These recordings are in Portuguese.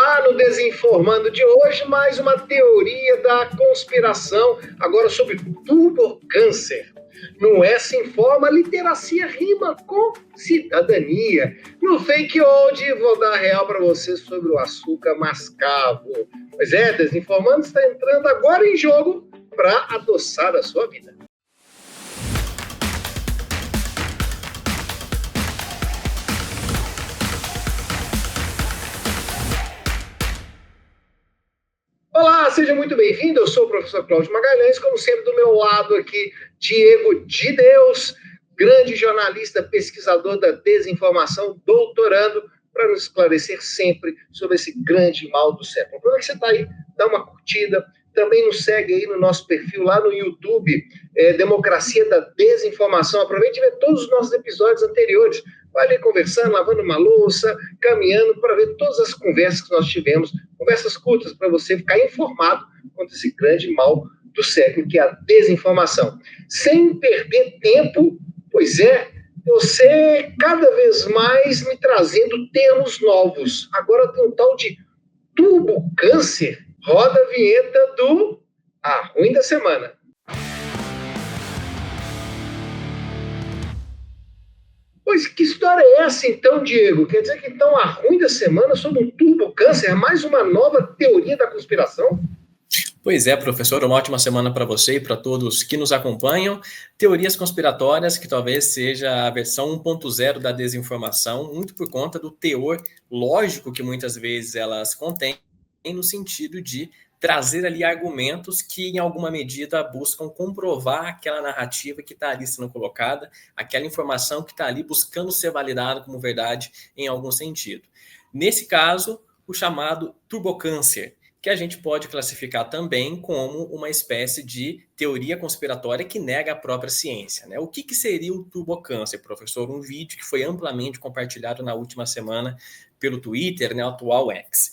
lá no Desinformando de hoje, mais uma teoria da conspiração, agora sobre turbocâncer. No Essa Informa, literacia rima com cidadania. No Fake Old, vou dar real para você sobre o açúcar mascavo. Pois é, Desinformando está entrando agora em jogo para adoçar a sua vida. Olá, seja muito bem-vindo. Eu sou o professor Cláudio Magalhães, como sempre do meu lado aqui, Diego de Deus, grande jornalista, pesquisador da desinformação, doutorando, para nos esclarecer sempre sobre esse grande mal do século. Aproveita que você está aí, dá uma curtida, também nos segue aí no nosso perfil lá no YouTube, Democracia da Desinformação. Aproveite e vê todos os nossos episódios anteriores. Vai ali conversando, lavando uma louça, caminhando, para ver todas as conversas que nós tivemos, conversas curtas para você ficar informado contra esse grande mal do século, que é a desinformação. Sem perder tempo, pois é, você cada vez mais me trazendo termos novos. Agora tem um tal de turbocâncer. Roda a vinheta do A Ruim da Semana. Pois que história é essa então, Diego? Quer dizer que então a Ruim da Semana sobre um turbocâncer é mais uma nova teoria da conspiração? Pois é, professor, uma ótima semana para você e para todos que nos acompanham. Teorias conspiratórias, que talvez seja a versão 1.0 da desinformação, muito por conta do teor lógico que muitas vezes elas contêm, no sentido de trazer ali argumentos que, em alguma medida, buscam comprovar aquela narrativa que está ali sendo colocada, aquela informação que está ali buscando ser validada como verdade em algum sentido. Nesse caso, o chamado turbocâncer, que a gente pode classificar também como uma espécie de teoria conspiratória que nega a própria ciência, né? O que seria o turbocâncer, professor? Um vídeo que foi amplamente compartilhado na última semana pelo Twitter, né, o atual X.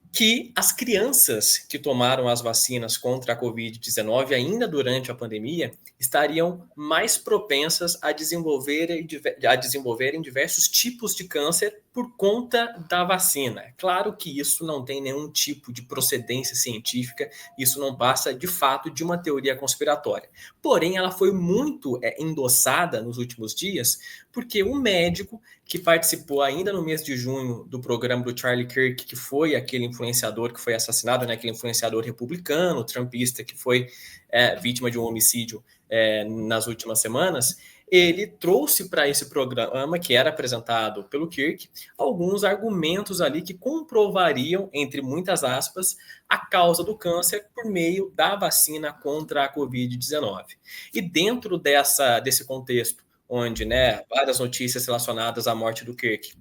Que as crianças que tomaram as vacinas contra a Covid-19 ainda durante a pandemia estariam mais propensas a desenvolverem diversos tipos de câncer por conta da vacina. É claro que isso não tem nenhum tipo de procedência científica, isso não passa de fato de uma teoria conspiratória. Porém, ela foi muito endossada nos últimos dias porque um médico que participou ainda no mês de junho do programa do Charlie Kirk, que foi aquele influenciador que foi assassinado, né, aquele influenciador republicano, trumpista, que foi vítima de um homicídio nas últimas semanas, ele trouxe para esse programa, que era apresentado pelo Kirk, alguns argumentos ali que comprovariam, entre muitas aspas, a causa do câncer por meio da vacina contra a Covid-19. E dentro desse contexto, onde, né, várias notícias relacionadas à morte do Kirk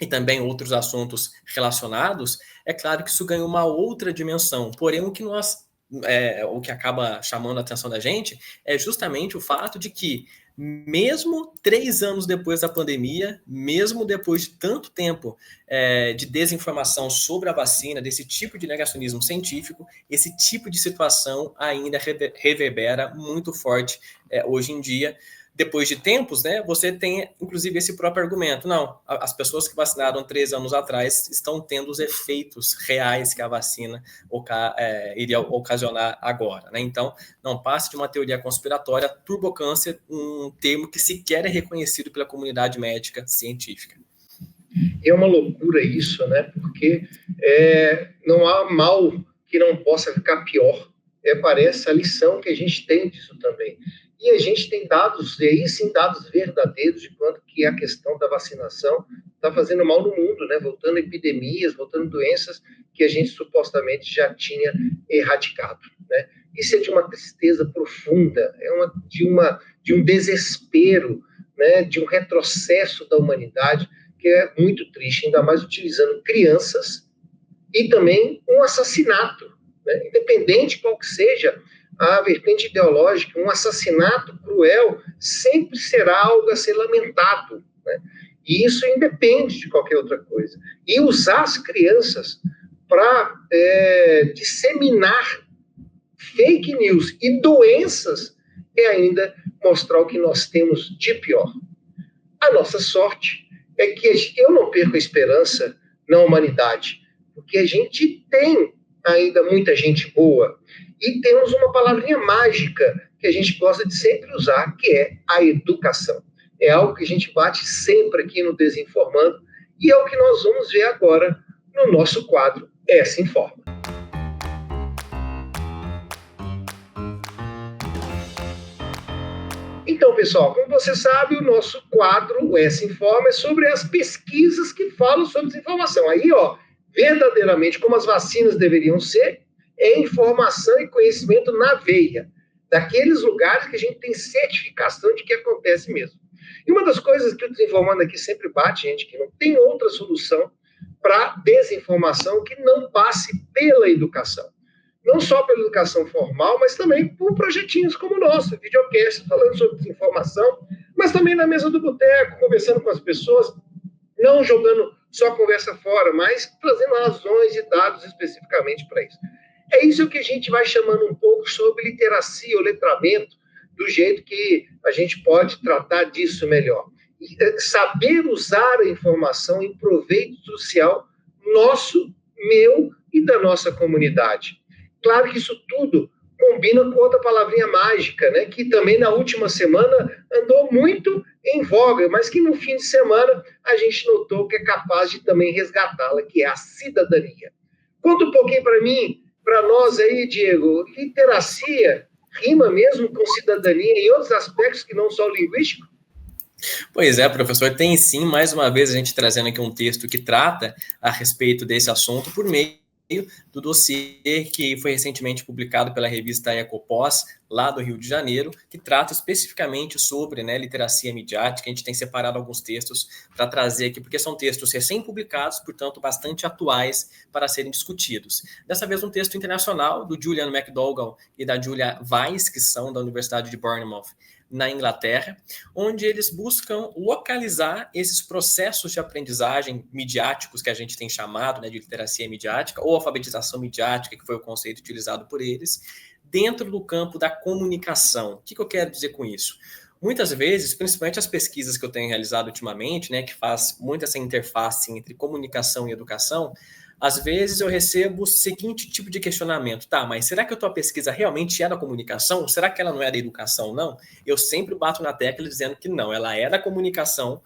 e também outros assuntos relacionados, é claro que isso ganha uma outra dimensão. Porém, o que acaba chamando a atenção da gente é justamente o fato de que, mesmo 3 anos depois da pandemia, mesmo depois de tanto tempo de desinformação sobre a vacina, desse tipo de negacionismo científico, esse tipo de situação ainda reverbera muito forte hoje em dia. Depois de tempos, né, você tem, inclusive, esse próprio argumento. Não, as pessoas que vacinaram 3 anos atrás estão tendo os efeitos reais que a vacina iria ocasionar agora, né? Então, não passe de uma teoria conspiratória, turbocâncer, um termo que sequer é reconhecido pela comunidade médica científica. É uma loucura isso, né? Porque não há mal que não possa ficar pior. Parece a lição que a gente tem disso também. E a gente tem dados, e aí sim dados verdadeiros de quanto que a questão da vacinação está fazendo mal no mundo, né? Voltando epidemias, voltando doenças que a gente supostamente já tinha erradicado, né? Isso é de uma tristeza profunda, de um desespero, né? De um retrocesso da humanidade que é muito triste, ainda mais utilizando crianças e também um assassinato, né? Independente qual que seja a vertente ideológica, um assassinato cruel sempre será algo a ser lamentado, né? E isso independe de qualquer outra coisa. E usar as crianças para disseminar fake news e doenças é ainda mostrar o que nós temos de pior. A nossa sorte é que eu não perco a esperança na humanidade, porque a gente tem ainda muita gente boa e temos uma palavrinha mágica que a gente gosta de sempre usar, que é a educação. É algo que a gente bate sempre aqui no Desinformando e é o que nós vamos ver agora no nosso quadro Essa Informa. Então, pessoal, como você sabe, o nosso quadro, o Essa Informa, é sobre as pesquisas que falam sobre desinformação. Aí, verdadeiramente, como as vacinas deveriam ser, é informação e conhecimento na veia, daqueles lugares que a gente tem certificação de que acontece mesmo. E uma das coisas que o Desinformando aqui sempre bate, gente, que não tem outra solução para desinformação que não passe pela educação. Não só pela educação formal, mas também por projetinhos como o nosso, videocast falando sobre desinformação, mas também na mesa do boteco, conversando com as pessoas, não jogando só conversa fora, mas trazendo razões e dados especificamente para isso. É isso que a gente vai chamando um pouco sobre literacia ou letramento, do jeito que a gente pode tratar disso melhor. E saber usar a informação em proveito social nosso, meu e da nossa comunidade. Claro que isso tudo combina com outra palavrinha mágica, né, que também na última semana andou muito em voga, mas que no fim de semana a gente notou que é capaz de também resgatá-la, que é a cidadania. Conta um pouquinho para nós aí, Diego, literacia rima mesmo com cidadania em outros aspectos que não só o linguístico? Pois é, professor, tem sim, mais uma vez a gente trazendo aqui um texto que trata a respeito desse assunto por meio do dossiê que foi recentemente publicado pela revista Ecopós, lá do Rio de Janeiro, que trata especificamente sobre, né, literacia midiática. A gente tem separado alguns textos para trazer aqui, porque são textos recém-publicados, portanto, bastante atuais para serem discutidos. Dessa vez, um texto internacional do Julian McDougall e da Julia Weiss, que são da Universidade de Bournemouth, na Inglaterra, onde eles buscam localizar esses processos de aprendizagem midiáticos que a gente tem chamado, né, de literacia midiática ou alfabetização midiática, que foi o conceito utilizado por eles, dentro do campo da comunicação. O que eu quero dizer com isso? Muitas vezes, principalmente as pesquisas que eu tenho realizado ultimamente, né, que faz muito essa interface entre comunicação e educação, às vezes eu recebo o seguinte tipo de questionamento: tá, mas será que a tua pesquisa realmente é da comunicação? Será que ela não é da educação, não? Eu sempre bato na tecla dizendo que não, ela é da comunicação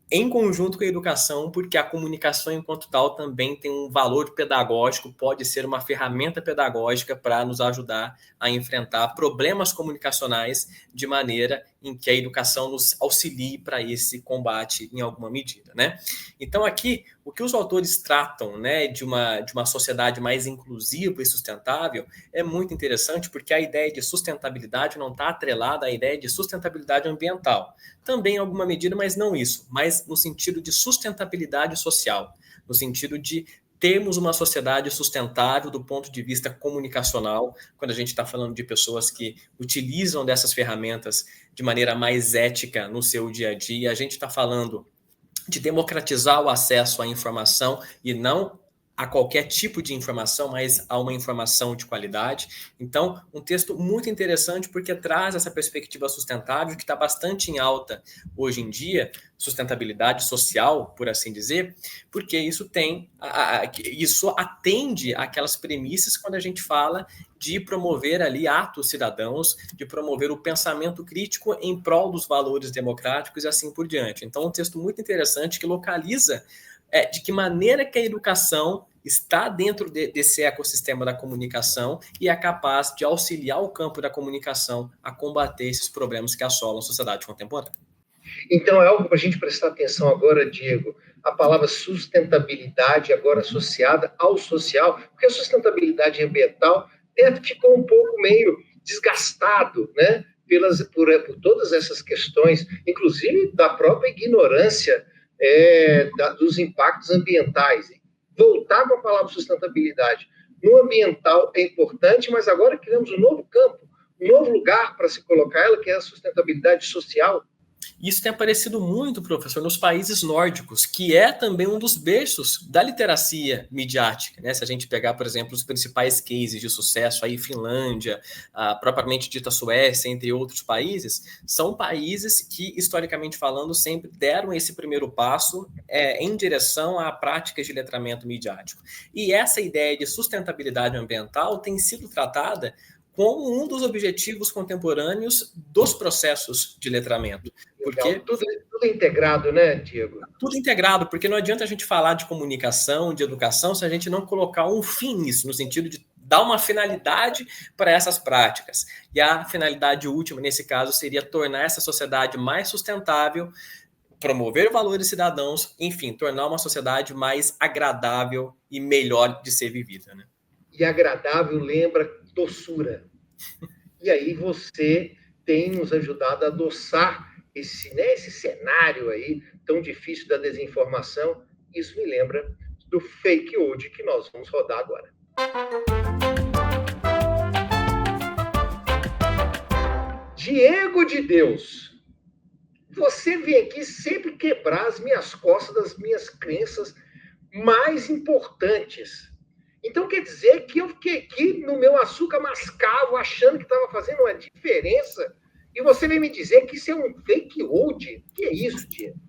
em conjunto com a educação, porque a comunicação enquanto tal também tem um valor pedagógico, pode ser uma ferramenta pedagógica para nos ajudar a enfrentar problemas comunicacionais de maneira em que a educação nos auxilie para esse combate em alguma medida, né? Então aqui, o que os autores tratam, né, de uma sociedade mais inclusiva e sustentável é muito interessante, porque a ideia de sustentabilidade não está atrelada à ideia de sustentabilidade ambiental. Também em alguma medida, mas não isso, mas no sentido de sustentabilidade social, no sentido de termos uma sociedade sustentável do ponto de vista comunicacional, quando a gente está falando de pessoas que utilizam dessas ferramentas de maneira mais ética no seu dia a dia. A gente está falando de democratizar o acesso à informação e não a qualquer tipo de informação, mas a uma informação de qualidade. Então, um texto muito interessante porque traz essa perspectiva sustentável que está bastante em alta hoje em dia, sustentabilidade social, por assim dizer, porque isso isso atende àquelas premissas quando a gente fala de promover ali atos cidadãos, de promover o pensamento crítico em prol dos valores democráticos e assim por diante. Então, um texto muito interessante que localiza de que maneira que a educação está dentro desse ecossistema da comunicação e é capaz de auxiliar o campo da comunicação a combater esses problemas que assolam a sociedade contemporânea. Então, é algo para a gente prestar atenção agora, Diego, a palavra sustentabilidade agora associada ao social, porque a sustentabilidade ambiental ficou um pouco meio desgastado, né, por todas essas questões, inclusive da própria ignorância dos impactos ambientais. Voltar com a palavra sustentabilidade no ambiental é importante, mas agora criamos um novo campo, um novo lugar para se colocar ela, que é a sustentabilidade social. Isso tem aparecido muito, professor, nos países nórdicos, que é também um dos berços da literacia midiática, né? Se a gente pegar, por exemplo, os principais cases de sucesso, aí Finlândia, a propriamente dita Suécia, entre outros países, são países que, historicamente falando, sempre deram esse primeiro passo em direção a práticas de letramento midiático. E essa ideia de sustentabilidade ambiental tem sido tratada como um dos objetivos contemporâneos dos processos de letramento. Porque tudo integrado, né, Diego? Tudo integrado, porque não adianta a gente falar de comunicação, de educação, se a gente não colocar um fim nisso, no sentido de dar uma finalidade para essas práticas. E a finalidade última, nesse caso, seria tornar essa sociedade mais sustentável, promover valores cidadãos, enfim, tornar uma sociedade mais agradável e melhor de ser vivida, né? E agradável lembra doçura. E aí você tem nos ajudado a adoçar esse cenário aí tão difícil da desinformação. Isso me lembra do Fake Old que nós vamos rodar agora. Diego de Deus, você vem aqui sempre quebrar as minhas costas das minhas crenças mais importantes. Então quer dizer que eu fiquei aqui no meu açúcar mascavo achando que estava fazendo uma diferença e você vem me dizer que isso é um fake old? Que é isso, Diego?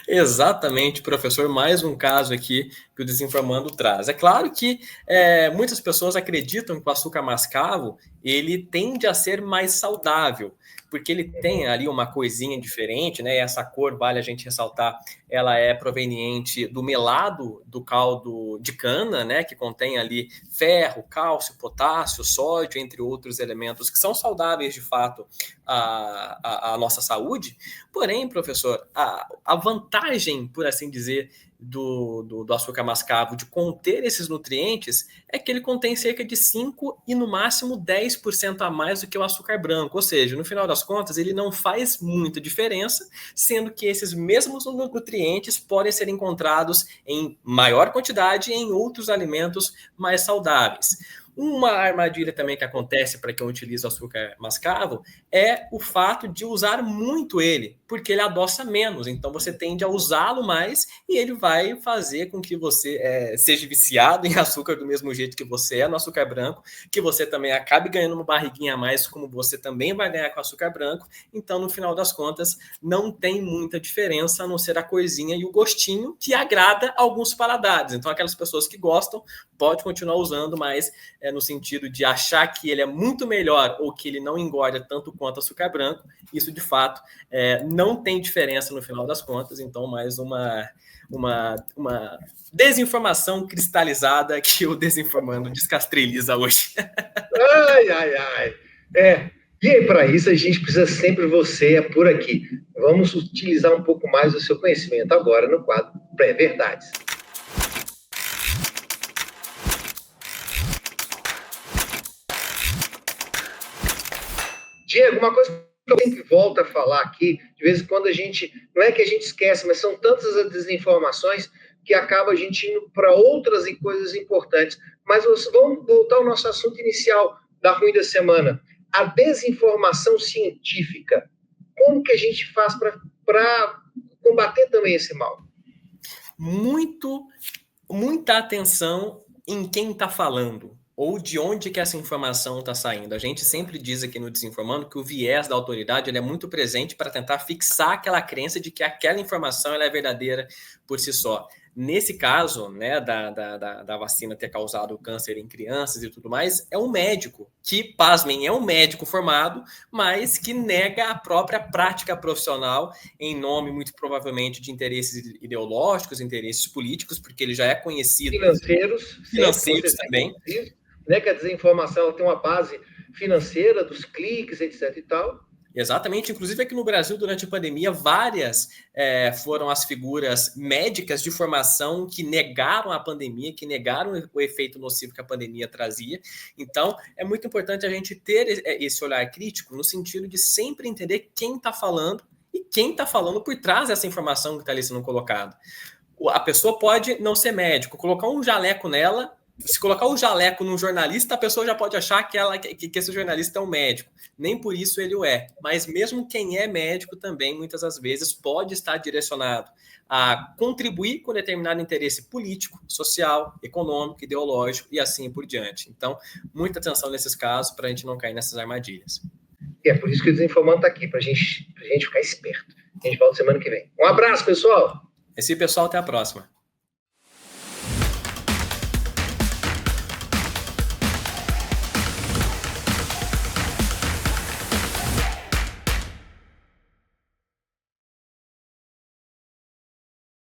Exatamente, professor, mais um caso aqui que o Desinformando traz. É claro que muitas pessoas acreditam que o açúcar mascavo ele tende a ser mais saudável, porque ele tem ali uma coisinha diferente, né? Essa cor, vale a gente ressaltar, ela é proveniente do melado do caldo de cana, né? Que contém ali ferro, cálcio, potássio, sódio, entre outros elementos que são saudáveis de fato à nossa saúde. Porém, professor, a vantagem, por assim dizer, do açúcar mascavo de conter esses nutrientes é que ele contém cerca de 5% e no máximo 10% a mais do que o açúcar branco, ou seja, no final das contas ele não faz muita diferença, sendo que esses mesmos nutrientes podem ser encontrados em maior quantidade em outros alimentos mais saudáveis. Uma armadilha também que acontece para quem utiliza açúcar mascavo é o fato de usar muito ele, porque ele adoça menos. Então você tende a usá-lo mais e ele vai fazer com que você seja viciado em açúcar do mesmo jeito que você é no açúcar branco, que você também acabe ganhando uma barriguinha a mais, como você também vai ganhar com açúcar branco. Então, no final das contas, não tem muita diferença, a não ser a corzinha e o gostinho que agrada alguns paladares. Então, aquelas pessoas que gostam, pode continuar usando, mas no sentido de achar que ele é muito melhor ou que ele não engorda tanto quanto açúcar branco, isso de fato não tem diferença no final das contas. Então, mais uma desinformação cristalizada que o Desinformando descastriliza hoje. Ai, ai, ai. E aí, para isso, a gente precisa sempre você por aqui. Vamos utilizar um pouco mais do seu conhecimento agora no quadro Pré-Verdades. Diego, uma coisa que eu sempre volto a falar aqui, de vez em quando não é que a gente esquece, mas são tantas as desinformações que acaba a gente indo para outras coisas importantes. Mas vamos voltar ao nosso assunto inicial da Ruim da Semana. A desinformação científica. Como que a gente faz para combater também esse mal? Muita atenção em quem está falando ou de onde que essa informação está saindo. A gente sempre diz aqui no Desinformando que o viés da autoridade ele é muito presente para tentar fixar aquela crença de que aquela informação ela é verdadeira por si só. Nesse caso, né, da vacina ter causado câncer em crianças e tudo mais, é um médico que, pasmem, é um médico formado, mas que nega a própria prática profissional em nome, muito provavelmente, de interesses ideológicos, interesses políticos, porque ele já é conhecido... Financeiros também. Né, que a desinformação tem uma base financeira, dos cliques, etc. e tal. Exatamente, inclusive aqui no Brasil, durante a pandemia, várias foram as figuras médicas de formação que negaram a pandemia, que negaram o efeito nocivo que a pandemia trazia. Então, é muito importante a gente ter esse olhar crítico no sentido de sempre entender quem está falando e quem está falando por trás dessa informação que está ali sendo colocada. A pessoa pode não ser médico, colocar um jaleco nela Se colocar o jaleco num jornalista, a pessoa já pode achar que esse jornalista é um médico. Nem por isso ele o é. Mas mesmo quem é médico também, muitas das vezes, pode estar direcionado a contribuir com determinado interesse político, social, econômico, ideológico e assim por diante. Então, muita atenção nesses casos para a gente não cair nessas armadilhas. E é por isso que o Desinformando está aqui, para a gente ficar esperto. A gente volta semana que vem. Um abraço, pessoal! Esse pessoal, até a próxima.